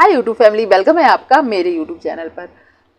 Hi YouTube family, welcome है आपका मेरे यूट्यूब चैनल पर।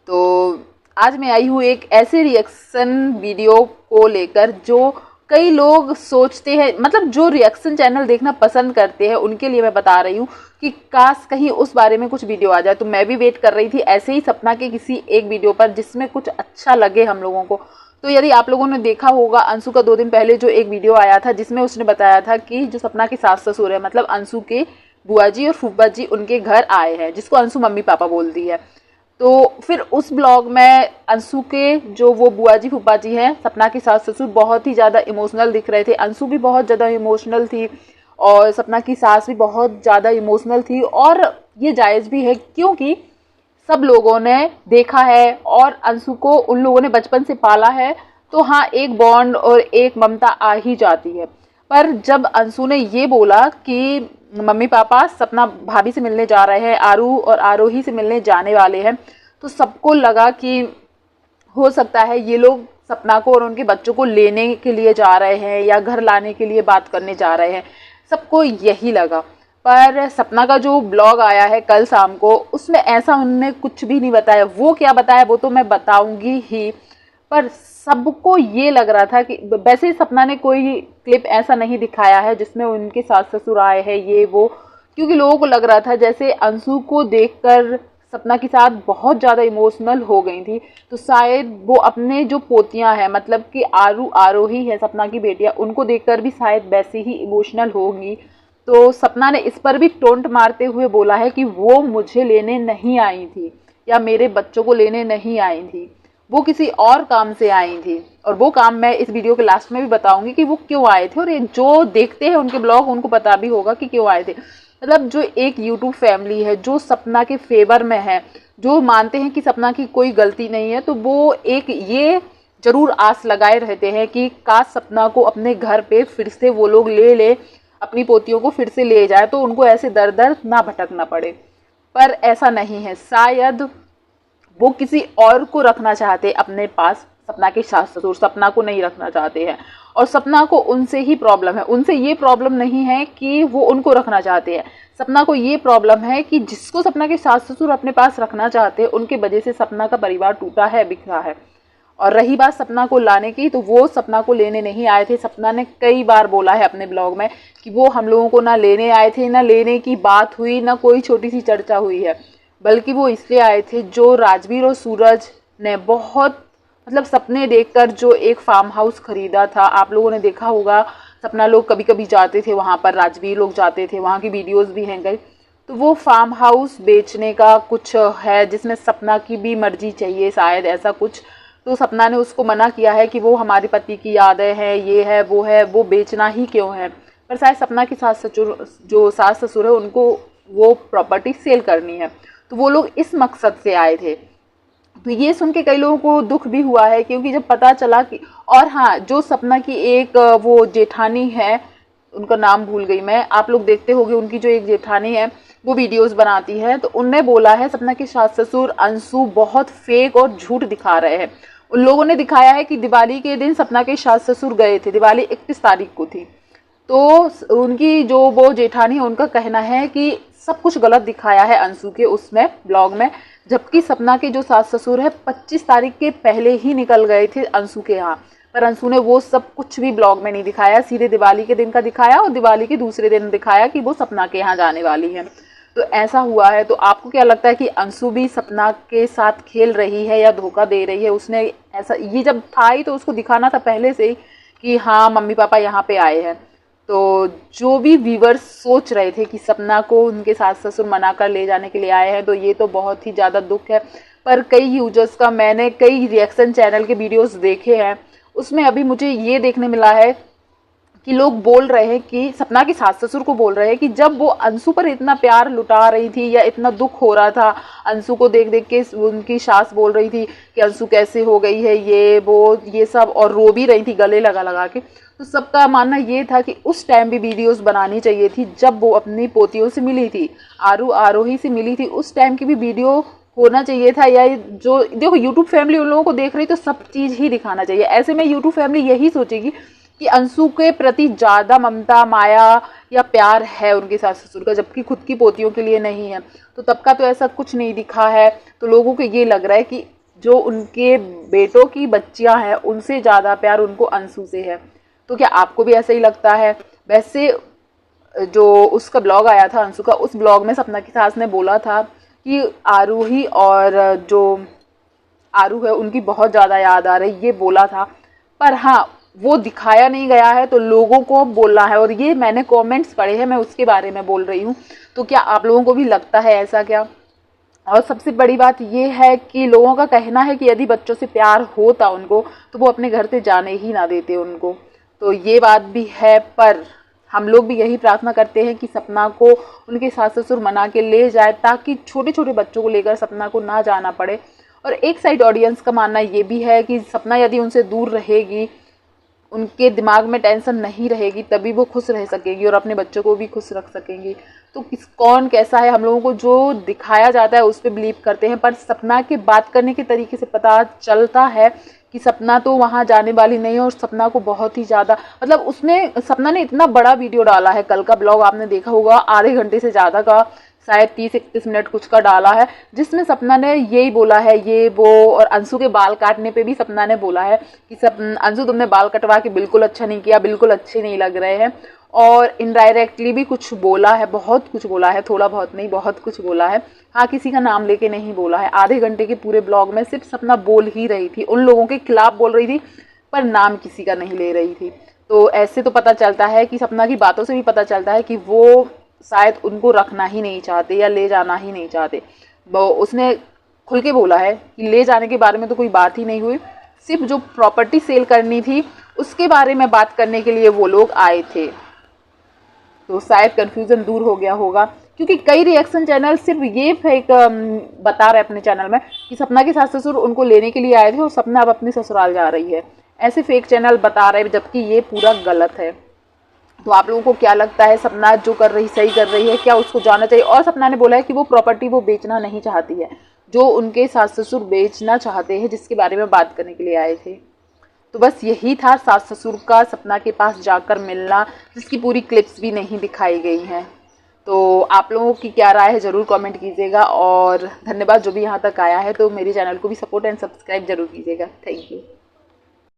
तो आज मैं आई हूँ एक ऐसे रिएक्शन वीडियो को लेकर जो कई लोग सोचते हैं, मतलब जो रिएक्शन चैनल देखना पसंद करते हैं उनके लिए मैं बता रही हूँ कि काश कहीं उस बारे में कुछ वीडियो आ जाए। तो मैं भी वेट कर रही थी ऐसे ही सपना के किसी एक वीडियो पर जिसमें कुछ अच्छा लगे हम लोगों को। तो यदि आप लोगों ने देखा होगा, अंशु का 2 दिन पहले जो एक वीडियो आया था जिसमें उसने बताया था कि जो सपना के सास ससुर है, मतलब अंशु के बुआ जी और फूफा जी उनके घर आए हैं, जिसको अंशु मम्मी पापा बोलती है। तो फिर उस ब्लॉग में अंशु के जो वो बुआ जी फूफा जी हैं, सपना के सास ससुर बहुत ही ज़्यादा इमोशनल दिख रहे थे। अंशु भी बहुत ज़्यादा इमोशनल थी और सपना की सास भी बहुत ज़्यादा इमोशनल थी। और ये जायज़ भी है क्योंकि सब लोगों ने देखा है और अंशु को उन लोगों ने बचपन से पाला है। तो हाँ, एक बॉन्ड और एक ममता आ ही जाती है। पर जब अंशु ने ये बोला कि मम्मी पापा सपना भाभी से मिलने जा रहे हैं, आरू और आरोही से मिलने जाने वाले हैं, तो सबको लगा कि हो सकता है ये लोग सपना को और उनके बच्चों को लेने के लिए जा रहे हैं या घर लाने के लिए बात करने जा रहे हैं। सबको यही लगा। पर सपना का जो ब्लॉग आया है कल शाम को, उसमें ऐसा उन्होंने कुछ भी नहीं बताया। वो क्या बताया वो तो मैं बताऊंगी ही। पर सबको ये लग रहा था कि वैसे सपना ने कोई क्लिप ऐसा नहीं दिखाया है जिसमें उनके सास ससुर आए हैं ये वो, क्योंकि लोगों को लग रहा था जैसे अंशु को देखकर सपना के साथ बहुत ज़्यादा इमोशनल हो गई थी। तो शायद वो अपने जो पोतियां हैं, मतलब कि आरोही है सपना की बेटियां, उनको देखकर भी शायद वैसे ही इमोशनल होगी। तो सपना ने इस पर भी टोंट मारते हुए बोला है कि वो मुझे लेने नहीं आई थी या मेरे बच्चों को लेने नहीं आई थी, वो किसी और काम से आई थी। और वो काम मैं इस वीडियो के लास्ट में भी बताऊंगी कि वो क्यों आए थे, और ये जो देखते हैं उनके ब्लॉग उनको पता भी होगा कि क्यों आए थे। मतलब जो एक यूट्यूब फैमिली है जो सपना के फेवर में है, जो मानते हैं कि सपना की कोई गलती नहीं है, तो वो एक ये जरूर आस लगाए रहते हैं कि काश सपना को अपने घर पे फिर से वो लोग ले अपनी पोतियों को फिर से ले जाए, तो उनको ऐसे दर दर ना भटकना पड़े। पर ऐसा नहीं है, शायद वो किसी और को रखना चाहते अपने पास। सपना के सास ससुर सपना को नहीं रखना चाहते हैं, और सपना को उनसे ही प्रॉब्लम है। उनसे ये प्रॉब्लम नहीं है कि वो उनको रखना चाहते हैं, सपना को ये प्रॉब्लम है कि जिसको सपना के सास ससुर अपने पास रखना चाहते हैं उनके वजह से सपना का परिवार टूटा है, बिखरा है। और रही बात सपना को लाने की, तो वो सपना को लेने नहीं आए थे। सपना ने कई बार बोला है अपने ब्लॉग में कि वो हम लोगों को ना लेने आए थे, ना लेने की बात हुई, ना कोई छोटी सी चर्चा हुई है, बल्कि वो इसलिए आए थे जो राजवीर और सूरज ने बहुत मतलब सपने देखकर जो एक फार्म हाउस खरीदा था, आप लोगों ने देखा होगा। सपना लोग कभी कभी जाते थे वहाँ पर, राजवीर लोग जाते थे, वहाँ की वीडियोस भी हैं गई। तो वो फार्म हाउस बेचने का कुछ है जिसमें सपना की भी मर्जी चाहिए, शायद ऐसा कुछ। तो सपना ने उसको मना किया है कि वो हमारे पति की यादें हैं, ये है, वो बेचना ही क्यों है। पर शायद सपना की सास ससुर है उनको वो प्रॉपर्टी सेल करनी है, तो वो लोग इस मकसद से आए थे। तो ये सुन के कई लोगों को दुख भी हुआ है, क्योंकि जब पता चला कि, और हाँ, जो सपना की एक वो जेठानी है, उनका नाम भूल गई मैं, आप लोग देखते होंगे, उनकी जो एक जेठानी है वो वीडियोस बनाती है, तो उनने बोला है सपना के सास ससुर अंशु बहुत फेक और झूठ दिखा रहे हैं। उन लोगों ने दिखाया है कि दिवाली के दिन सपना के सास ससुर गए थे, दिवाली 31 तारीख को थी। तो उनकी जो वो जेठानी है उनका कहना है कि सब कुछ गलत दिखाया है अंशु के उसमें ब्लॉग में, जबकि सपना के जो सास ससुर है 25 तारीख के पहले ही निकल गए थे अंशु के यहाँ। पर अंशु ने वो सब कुछ भी ब्लॉग में नहीं दिखाया, सीधे दिवाली के दिन का दिखाया और दिवाली के दूसरे दिन दिखाया कि वो सपना के यहाँ जाने वाली है। तो ऐसा हुआ है। तो आपको क्या लगता है कि अंशु भी सपना के साथ खेल रही है या धोखा दे रही है? उसने ऐसा, ये जब था ही तो उसको दिखाना था पहले से ही कि हाँ मम्मी पापा यहाँ पे आए हैं। तो जो भी व्यूवर्स सोच रहे थे कि सपना को उनके सास ससुर मना कर ले जाने के लिए आए हैं, तो ये तो बहुत ही ज़्यादा दुख है। पर कई यूजर्स का, मैंने कई रिएक्शन चैनल के वीडियोस देखे हैं, उसमें अभी मुझे ये देखने मिला है कि लोग बोल रहे हैं कि सपना के सास ससुर को बोल रहे हैं कि जब वो अंशु पर इतना प्यार लुटा रही थी या इतना दुख हो रहा था अंशु को देख देख के, उनकी सास बोल रही थी कि अंशु कैसे हो गई है, ये वो ये सब, और रो भी रही थी गले लगा लगा के। तो सबका मानना ये था कि उस टाइम भी वीडियोस बनानी चाहिए थी जब वो अपनी पोतियों से मिली थी, आरोही से मिली थी, उस टाइम की भी वीडियो होना चाहिए था। या जो देखो यूट्यूब फैमिली उन लोगों को देख रही तो सब चीज़ ही दिखाना चाहिए। ऐसे में यूट्यूब फैमिली यही सोचेगी कि अंशु के प्रति ज़्यादा ममता, माया या प्यार है उनके सास ससुर का, जबकि खुद की पोतियों के लिए नहीं है। तो तब का तो ऐसा कुछ नहीं दिखा है। तो लोगों को ये लग रहा है कि जो उनके बेटों की बच्चियां हैं उनसे ज़्यादा प्यार उनको अंशु से है। तो क्या आपको भी ऐसा ही लगता है? वैसे जो उसका ब्लॉग आया था अंशु का, उस ब्लॉग में सपना की सास ने बोला था कि आरूही और जो आरू है उनकी बहुत ज़्यादा याद आ रही, ये बोला था। पर हाँ, वो दिखाया नहीं गया है तो लोगों को बोलना है, और ये मैंने कमेंट्स पढ़े हैं, मैं उसके बारे में बोल रही हूँ। तो क्या आप लोगों को भी लगता है ऐसा क्या? और सबसे बड़ी बात ये है कि लोगों का कहना है कि यदि बच्चों से प्यार होता उनको तो वो अपने घर से जाने ही ना देते उनको। तो ये बात भी है, पर हम लोग भी यही प्रार्थना करते हैं कि सपना को उनके सास ससुर मना के ले जाए, ताकि छोटे छोटे बच्चों को लेकर सपना को ना जाना पड़े। और एक साइड ऑडियंस का मानना ये भी है कि सपना यदि उनसे दूर रहेगी, उनके दिमाग में टेंशन नहीं रहेगी, तभी वो खुश रह सकेंगी और अपने बच्चों को भी खुश रख सकेंगी। तो कौन कैसा है, हम लोगों को जो दिखाया जाता है उस पर बिलीव करते हैं, पर सपना के बात करने के तरीके से पता चलता है कि सपना तो वहाँ जाने वाली नहीं है। और सपना को बहुत ही ज़्यादा, मतलब सपना ने इतना बड़ा वीडियो डाला है, कल का ब्लॉग आपने देखा होगा, आधे घंटे से ज़्यादा का, शायद 30-31 मिनट कुछ का डाला है, जिसमें सपना ने यही बोला है ये वो। और अंशु के बाल काटने पे भी सपना ने बोला है कि अंशु तुमने बाल कटवा के बिल्कुल अच्छा नहीं किया, बिल्कुल अच्छे नहीं लग रहे हैं। और इनडायरेक्टली भी कुछ बोला है, बहुत कुछ बोला है, थोड़ा बहुत नहीं बहुत कुछ बोला है। हाँ, किसी का नाम लेके नहीं बोला है। आधे घंटे के पूरे ब्लॉग में सिर्फ सपना बोल ही रही थी, उन लोगों के खिलाफ बोल रही थी, पर नाम किसी का नहीं ले रही थी। तो ऐसे तो पता चलता है कि सपना की बातों से भी पता चलता है कि वो शायद उनको रखना ही नहीं चाहते या ले जाना ही नहीं चाहते। उसने खुल के बोला है कि ले जाने के बारे में तो कोई बात ही नहीं हुई, सिर्फ जो प्रॉपर्टी सेल करनी थी उसके बारे में बात करने के लिए वो लोग आए थे। तो शायद कंफ्यूजन दूर हो गया होगा, क्योंकि कई रिएक्शन चैनल सिर्फ ये फेक बता रहे अपने चैनल में कि सपना के सास ससुर उनको लेने के लिए आए थे और सपना अब अपने ससुराल जा रही है। ऐसे फेक चैनल बता रहे हैं, जबकि ये पूरा गलत है। तो आप लोगों को क्या लगता है, सपना जो कर रही सही कर रही है, क्या उसको जाना चाहिए? और सपना ने बोला है कि वो प्रॉपर्टी वो बेचना नहीं चाहती है, जो उनके सास ससुर बेचना चाहते हैं, जिसके बारे में बात करने के लिए आए थे। तो बस यही था सास ससुर का सपना के पास जाकर मिलना, जिसकी पूरी क्लिप्स भी नहीं दिखाई गई हैं। तो आप लोगों की क्या राय है ज़रूर कमेंट कीजिएगा, और धन्यवाद जो भी यहाँ तक आया है। तो मेरे चैनल को भी सपोर्ट एंड सब्सक्राइब जरूर कीजिएगा। Thank you.